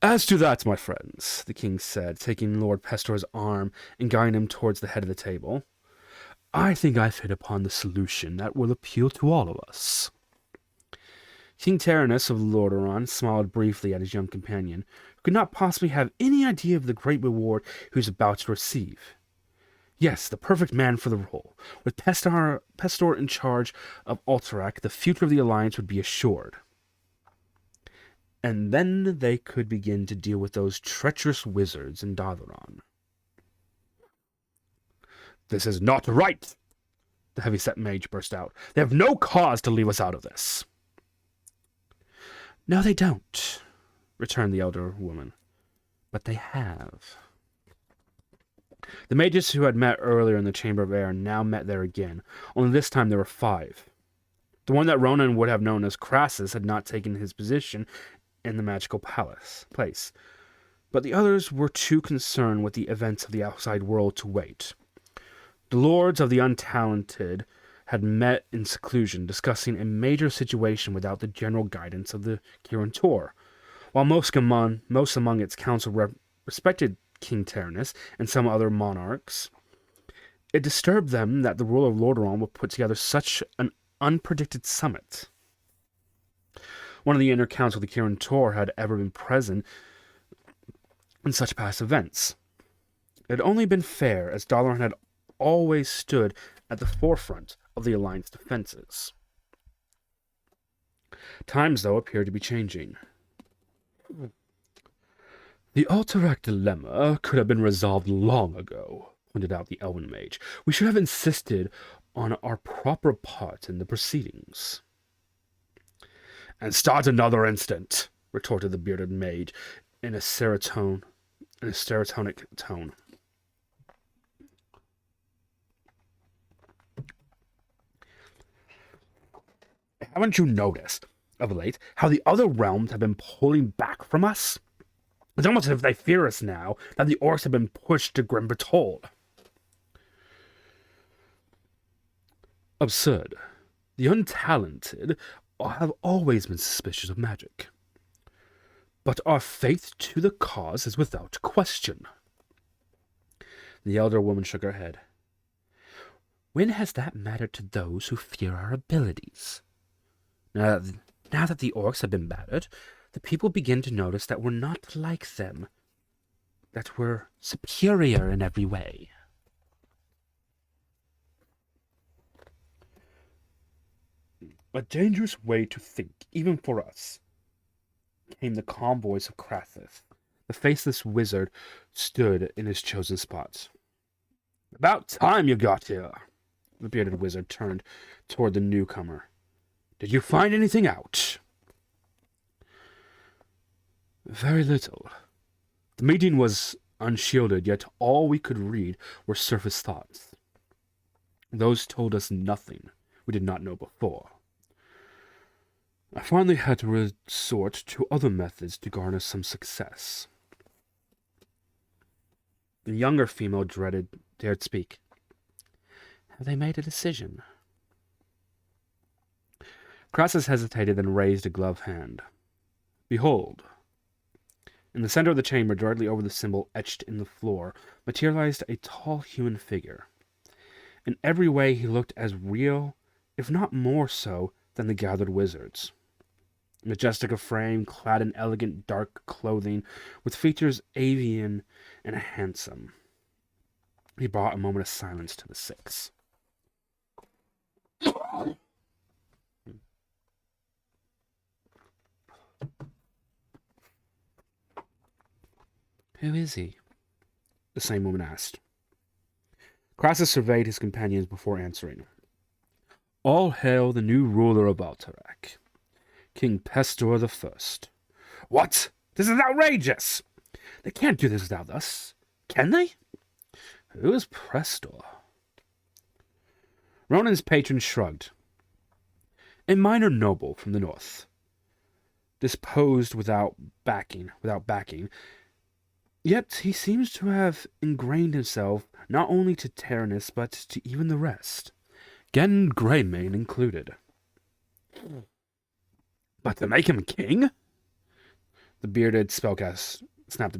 [SPEAKER 2] "As to that, my friends," the king said, taking Lord Pestor's arm and guiding him towards the head of the table, "I think I've hit upon the solution that will appeal to all of us." King Ternus of Lordaeron smiled briefly at his young companion, who could not possibly have any idea of the great reward he was about to receive. Yes, the perfect man for the role. With Pestor in charge of Alterac, the future of the Alliance would be assured. And then they could begin to deal with those treacherous wizards in Darlaron. "This is not right!" the heavy-set mage burst out. "They have no cause to leave us out of this." "No, they don't," returned the elder woman. "But they have." The mages who had met earlier in the Chamber of Air now met there again, only this time there were 5. The one that Ronan would have known as Crassus had not taken his position in the magical place, but the others were too concerned with the events of the outside world to wait. The lords of the untalented had met in seclusion, discussing a major situation without the general guidance of the Kirin Tor. While most among its council respected King Ternus and some other monarchs, it disturbed them that the ruler of Lordaeron would put together such an unpredicted summit. One of the inner council of the Kirin Tor had ever been present in such past events. It had only been fair, as Darlaron had
[SPEAKER 1] always stood at the forefront of the Alliance defenses. Times, though, appeared to be changing. The Alterac dilemma could have been resolved long ago, pointed out the Elven Mage. We should have insisted on our proper part in the proceedings. And start another instant, retorted the bearded mage in a serotonic tone. Haven't you noticed, of late, how the other realms have been pulling back from us? It's almost as if they fear us now that the orcs have been pushed to Grim Bertold. Absurd. The untalented have always been suspicious of magic. But our faith to the cause is without question. The elder woman shook her head. When has that mattered to those who fear our abilities? Now that the orcs have been battered, the people begin to notice that we're not like them, that we're superior in every way. A dangerous way to think, even for us, came the calm voice of Krathith. The faceless wizard stood in his chosen spot. About time you got here. The bearded wizard turned toward the newcomer. Did you find anything out? Very little. The meeting was unshielded, yet all we could read were surface thoughts. Those told us nothing we did not know before. I finally had to resort to other methods to garner some success. The younger female dared speak. Have they made a decision? Crassus hesitated, then raised a gloved hand. Behold. In the center of the chamber, directly over the symbol etched in the floor, materialized a tall human figure. In every way he looked as real, if not more so, than the gathered wizards. Majestic of frame, clad in elegant dark clothing, with features avian and handsome. He brought a moment of silence to the six. Who is he? The same woman asked. Crassus surveyed his companions before answering. All hail the new ruler of Alterac, King Pestor the First. What? This is outrageous! They can't do this without us, can they? Who is Pestor? Ronan's patron shrugged. A minor noble from the north, disposed without backing, yet he seems to have ingrained himself not only to Tyrannus, but to even the rest, Gen Greymane included. But to make him king? The bearded spellcaster snapped the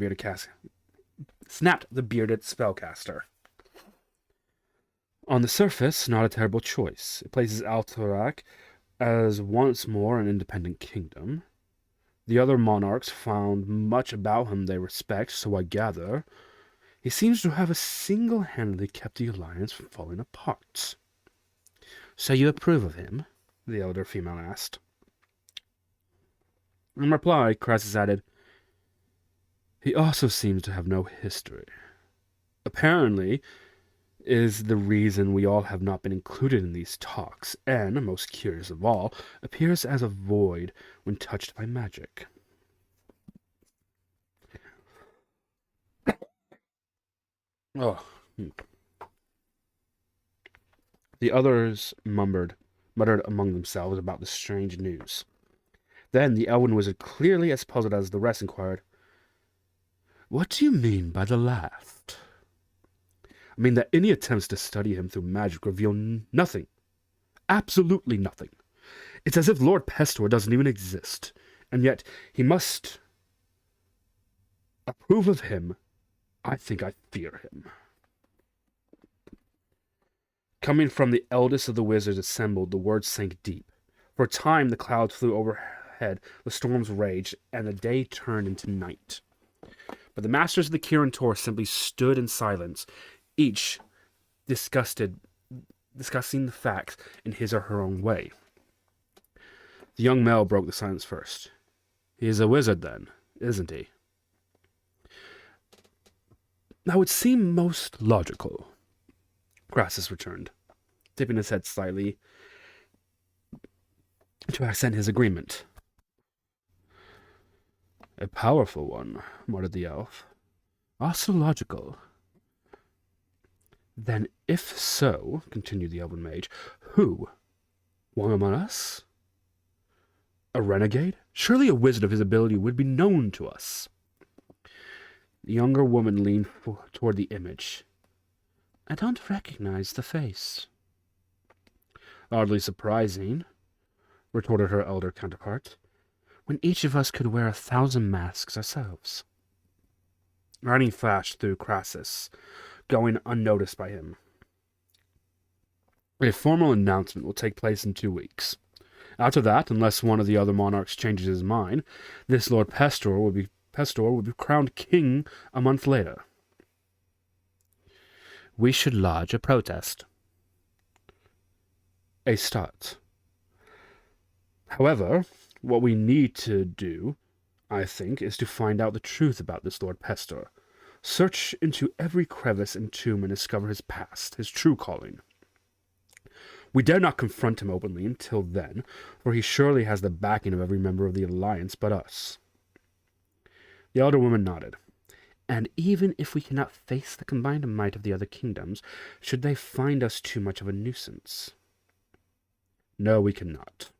[SPEAKER 1] bearded spellcaster. On the surface, not a terrible choice. It places Alterac as once more an independent kingdom. The other monarchs found much about him they respect, so I gather he seems to have single-handedly kept the alliance from falling apart. So you approve of him? The elder female asked. In reply, Crassus added, he also seems to have no history. Apparently, is the reason we all have not been included in these talks, and, most curious of all, appears as a void when touched by magic. The others muttered among themselves about the strange news. Then the elven wizard, clearly as puzzled as the rest, inquired, What do you mean by the last? I mean that any attempts to study him through magic reveal nothing. Absolutely nothing. It's as if Lord Pestor doesn't even exist, and yet he must approve of him. I think I fear him. Coming from the eldest of the wizards assembled, the words sank deep. For a time the clouds flew overhead, the storms raged, and the day turned into night. But the masters of the Kirin Tor simply stood in silence, each discussing the facts in his or her own way. The young male broke the silence first. He is a wizard, then, isn't he? That would seem most logical, Crassus returned, tipping his head slightly to accent his agreement. A powerful one, muttered the elf. Also logical. Then, if so, continued the elven mage, who? One among us? A renegade? Surely a wizard of his ability would be known to us. The younger woman leaned toward the image. I don't recognize the face. Oddly surprising, retorted her elder counterpart, when each of us could wear 1,000 masks ourselves. Writing flashed through Crassus, going unnoticed by him. A formal announcement will take place in 2 weeks. After that, unless one of the other monarchs changes his mind, this Lord Pestor will be crowned king a month later. We should lodge a protest. A start. However, what we need to do, I think, is to find out the truth about this Lord Pestor. Search into every crevice and tomb and discover his past, his true calling. We dare not confront him openly until then, for he surely has the backing of every member of the Alliance but us. The elder woman nodded. And even if we cannot face the combined might of the other kingdoms, should they find us too much of a nuisance? No, we cannot.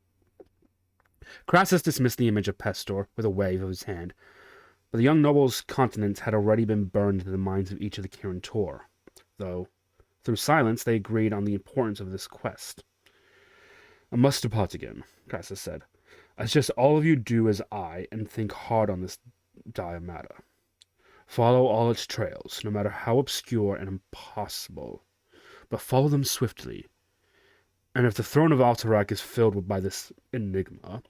[SPEAKER 1] Crassus dismissed the image of Pestor with a wave of his hand, but the young noble's countenance had already been burned into the minds of each of the Kirin Tor, though, through silence, they agreed on the importance of this quest. I must depart again, Crassus said. I suggest all of you do as I, and think hard on this dire matter. Follow all its trails, no matter how obscure and impossible, but follow them swiftly. And if the throne of Alterac is filled by this enigma,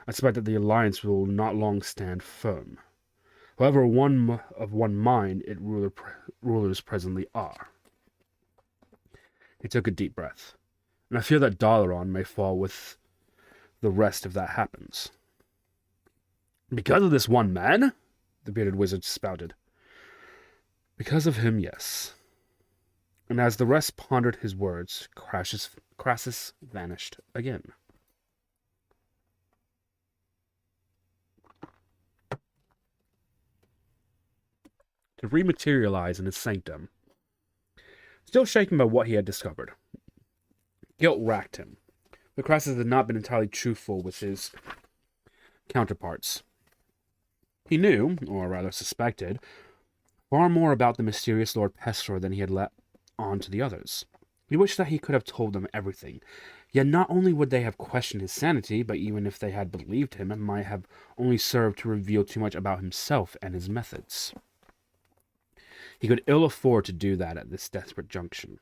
[SPEAKER 1] I suspect that the Alliance will not long stand firm. However, of one mind its rulers presently are. He took a deep breath, and I fear that Dalaran may fall with the rest if that happens. Because of this one man? The bearded wizard spouted. Because of him, yes. And as the rest pondered his words, Crassus vanished again. To rematerialize in his sanctum, still shaken by what he had discovered. Guilt racked him, but Crassus had not been entirely truthful with his counterparts. He knew, or rather suspected, far more about the mysterious Lord Pestor than he had let on to the others. He wished that he could have told them everything, yet not only would they have questioned his sanity, but even if they had believed him, it might have only served to reveal too much about himself and his methods. He could ill afford to do that at this desperate junction.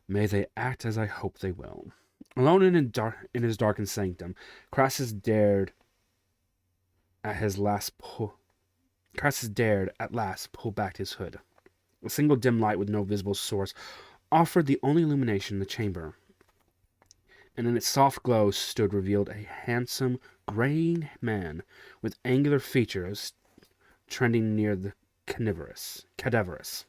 [SPEAKER 1] May they act as I hope they will. Alone in his darkened sanctum, Crassus dared at last pull back his hood. A single dim light with no visible source offered the only illumination in the chamber, and in its soft glow stood revealed a handsome, graying man with angular features trending near the cadaverous.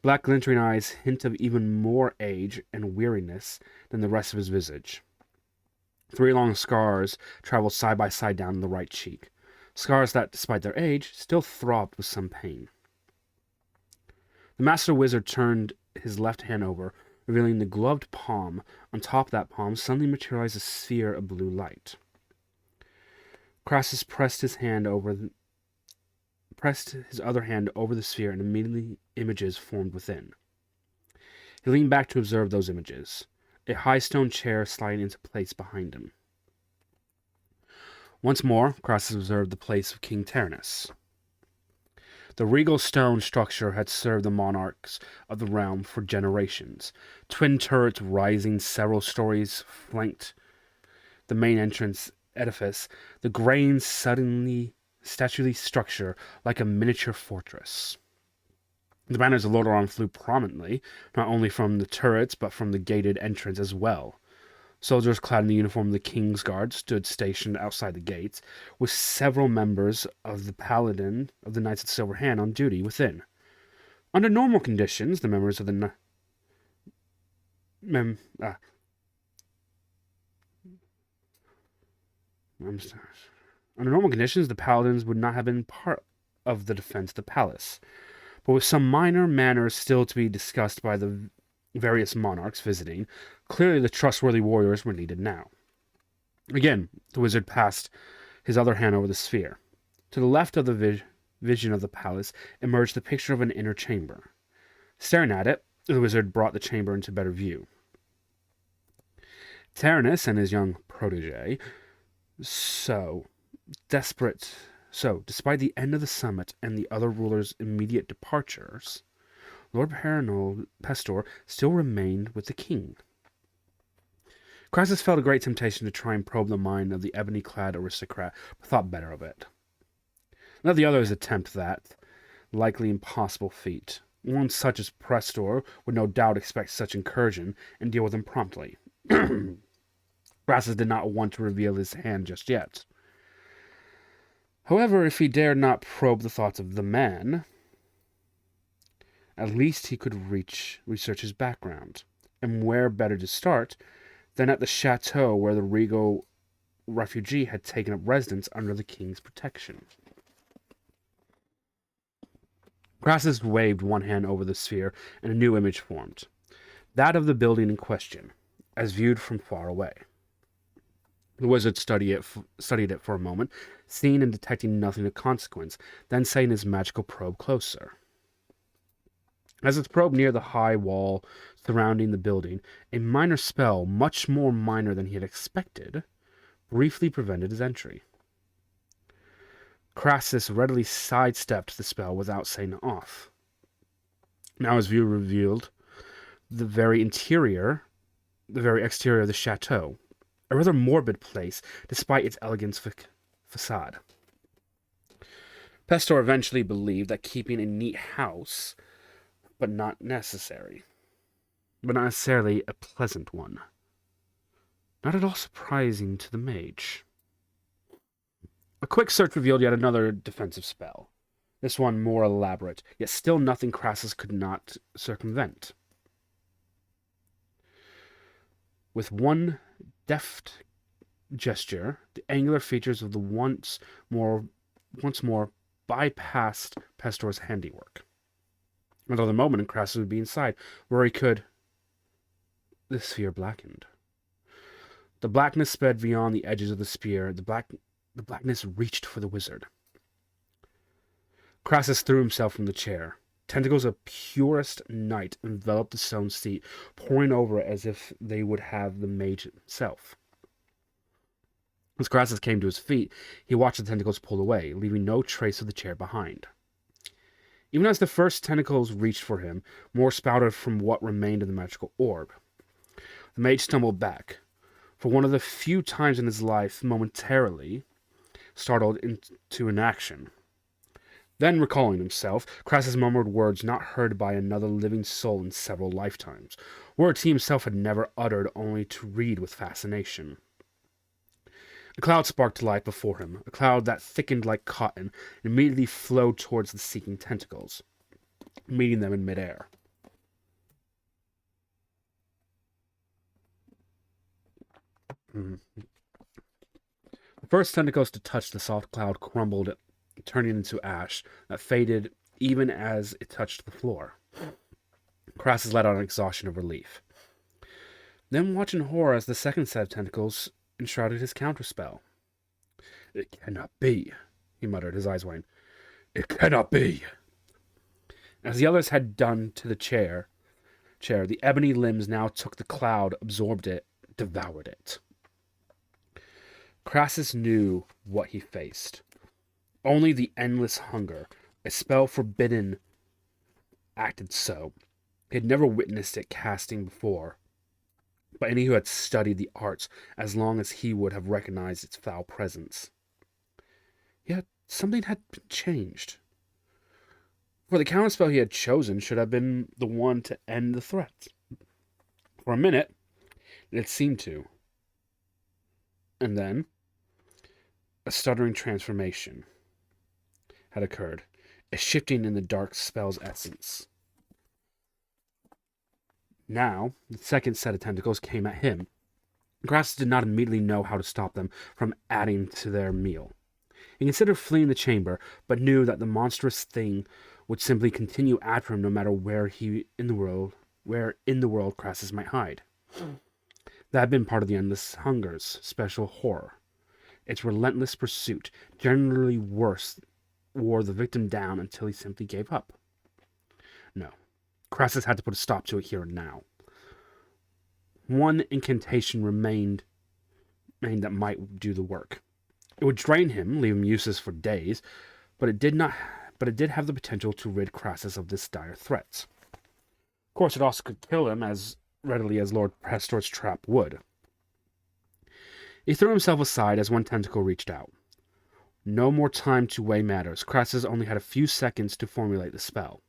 [SPEAKER 1] Black glintering eyes hint of even more age and weariness than the rest of his visage. 3 long scars traveled side by side down the right cheek, scars that, despite their age, still throbbed with some pain. The master wizard turned his left hand over, revealing the gloved palm. On top of that palm suddenly materialized a sphere of blue light. Crassus pressed his other hand over the sphere, and immediately images formed within. He leaned back to observe those images, a high stone chair sliding into place behind him. Once more, Crassus observed the place of King Ternus. The regal stone structure had served the monarchs of the realm for generations. Twin turrets rising several stories flanked the main entrance edifice, the grand stately structure like a miniature fortress.
[SPEAKER 2] The banners of Lordaeron flew prominently, not only from the turrets, but from the gated entrance as well. Soldiers clad in the uniform of the King's Guard stood stationed outside the gates, with several members of the Paladin of the Knights of the Silver Hand on duty within. Under normal conditions, the members of the Under normal conditions, the Paladins would not have been part of the defense of the palace. But with some minor matters still to be discussed by the various monarchs visiting, clearly the trustworthy warriors were needed now. Again, the wizard passed his other hand over the sphere. To the left of the vision of the palace emerged the picture of an inner chamber. Staring at it, the wizard brought the chamber into better view. Taranis and his young protege, despite the end of the summit and the other rulers' immediate departures, Lord Pestor still remained with the king. Crassus felt a great temptation to try and probe the mind of the ebony-clad aristocrat, but thought better of it. Let the others attempt that likely impossible feat. One such as Pestor would no doubt expect such incursion and deal with him promptly. Crassus did not want to reveal his hand just yet. However, if he dared not probe the thoughts of the man, at least he could research his background. And where better to start than at the chateau where the regal refugee had taken up residence under the king's protection. Crassus waved one hand over the sphere, and a new image formed. That of the building in question, as viewed from far away. The wizard studied it for a moment, seeing and detecting nothing of consequence, then setting his magical probe closer. As its probe neared the high wall surrounding the building, a minor spell, much more minor than he had expected, briefly prevented his entry. Crassus readily sidestepped the spell without setting it off. Now his view revealed the very exterior of the chateau, a rather morbid place, despite its elegant facade. Pestor eventually believed that keeping a neat house, but not necessarily a pleasant one. Not at all surprising to the mage. A quick search revealed yet another defensive spell, this one more elaborate, yet still nothing Crassus could not circumvent. With one deft gesture, the angular features of the once more bypassed Pestor's handiwork. Another moment and Crassus would be inside, where he could... The sphere blackened. The blackness spread beyond the edges of the sphere. The blackness reached for the wizard. Crassus threw himself from the chair. Tentacles of purest night enveloped the stone seat, pouring over it as if they would have the mage himself. As Crassus came to his feet, he watched the tentacles pull away, leaving no trace of the chair behind. Even as the first tentacles reached for him, more spouted from what remained of the magical orb. The mage stumbled back, for one of the few times in his life momentarily startled into inaction. Then, recalling himself, Crassus murmured words not heard by another living soul in several lifetimes, words he himself had never uttered, only to read with fascination. A cloud sparked to life before him, a cloud that thickened like cotton and immediately flowed towards the seeking tentacles, meeting them in midair. The first tentacles to touch the soft cloud crumbled, turning into ash that faded even as it touched the floor. Crassus let out an exhaustion of relief. Then watched in horror as the second set of tentacles enshrouded his counterspell. "It cannot be," he muttered, his eyes wide. "It cannot be." As the others had done to the chair, the ebony limbs now took the cloud, absorbed it, devoured it. Crassus knew what he faced. Only the endless hunger, a spell forbidden, acted so. He had never witnessed it casting before, but any who had studied the arts as long as he would have recognized its foul presence. Yet something had been changed. For the counterspell he had chosen should have been the one to end the threat. For a minute, it seemed to. And then, a stuttering transformation had occurred, a shifting in the dark spell's essence. Now, the second set of tentacles came at him. Crassus did not immediately know how to stop them from adding to their meal. He considered fleeing the chamber, but knew that the monstrous thing would simply continue after him no matter where in the world Crassus might hide. That had been part of the Endless Hunger's special horror. Its relentless pursuit, generally worse, wore the victim down until he simply gave up. No, Crassus had to put a stop to it here and now. One incantation remained that might do the work. It would drain him, leave him useless for days, but it did have the potential to rid Crassus of this dire threat. Of course, it also could kill him as readily as Lord Prestor's trap would. He threw himself aside as one tentacle reached out. No more time to weigh matters. Crassus only had a few seconds to formulate the spell.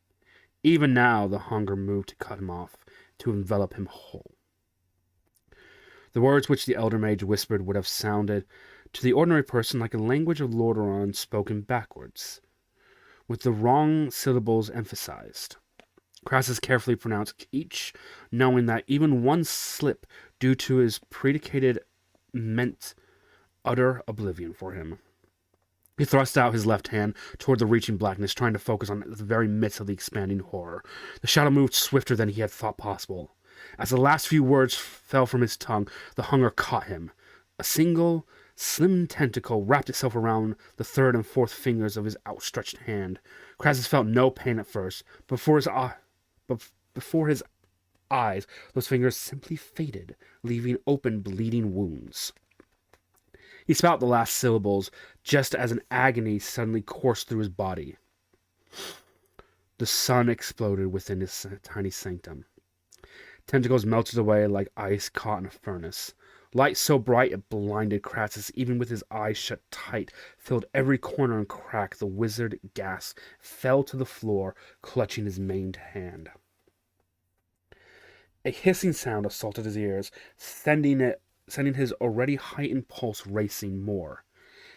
[SPEAKER 2] Even now, the hunger moved to cut him off, to envelop him whole. The words which the elder mage whispered would have sounded to the ordinary person like a language of Lordaeron spoken backwards, with the wrong syllables emphasized. Crassus carefully pronounced each, knowing that even one slip due to his predicated meant utter oblivion for him. He thrust out his left hand toward the reaching blackness, trying to focus on the very midst of the expanding horror. The shadow moved swifter than he had thought possible. As the last few words fell from his tongue, the hunger caught him. A single, slim tentacle wrapped itself around the third and fourth fingers of his outstretched hand. Crassus felt no pain at first. Before his eyes, those fingers simply faded, leaving open, bleeding wounds. He spat the last syllables just as an agony suddenly coursed through his body. The sun exploded within his tiny sanctum. Tentacles melted away like ice caught in a furnace. Light so bright it blinded Crassus, even with his eyes shut tight, filled every corner and crack. The wizard gasped, fell to the floor, clutching his maimed hand. A hissing sound assaulted his ears, sending his already heightened pulse racing more.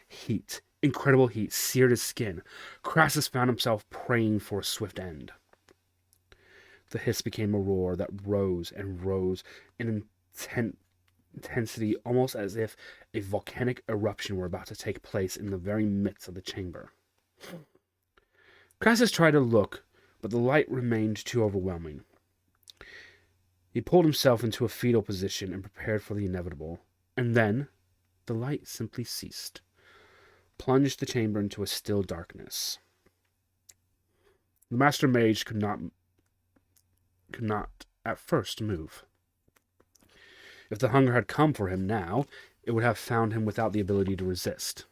[SPEAKER 2] Heat, incredible heat, seared his skin. Crassus found himself praying for a swift end. The hiss became a roar that rose and rose in intensity, almost as if a volcanic eruption were about to take place in the very midst of the chamber. Crassus tried to look, but the light remained too overwhelming. He pulled himself into a fetal position and prepared for the inevitable. And then, the light simply ceased, plunged the chamber into a still darkness. The Master Mage could not at first move. If the hunger had come for him now, it would have found him without the ability to resist.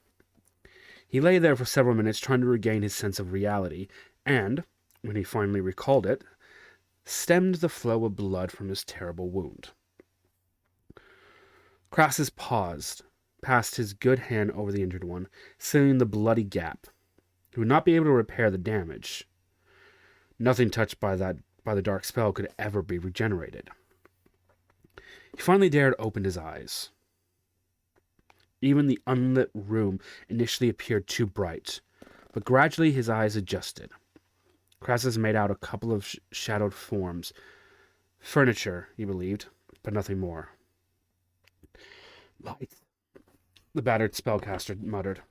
[SPEAKER 2] He lay there for several minutes trying to regain his sense of reality, and, when he finally recalled it, stemmed the flow of blood from his terrible wound. Crassus paused, passed his good hand over the injured one, sealing the bloody gap. He would not be able to repair the damage. Nothing touched by the dark spell could ever be regenerated. He finally dared open his eyes. Even the unlit room initially appeared too bright, but gradually his eyes adjusted. Crassus made out a couple of shadowed forms. Furniture, he believed, but nothing more. Light, the battered spellcaster muttered.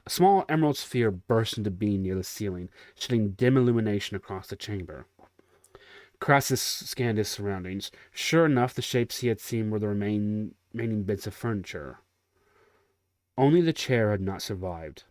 [SPEAKER 2] A small emerald sphere burst into being near the ceiling, shedding dim illumination across the chamber. Crassus scanned his surroundings. Sure enough, the shapes he had seen were the remaining bits of furniture. Only the chair had not survived.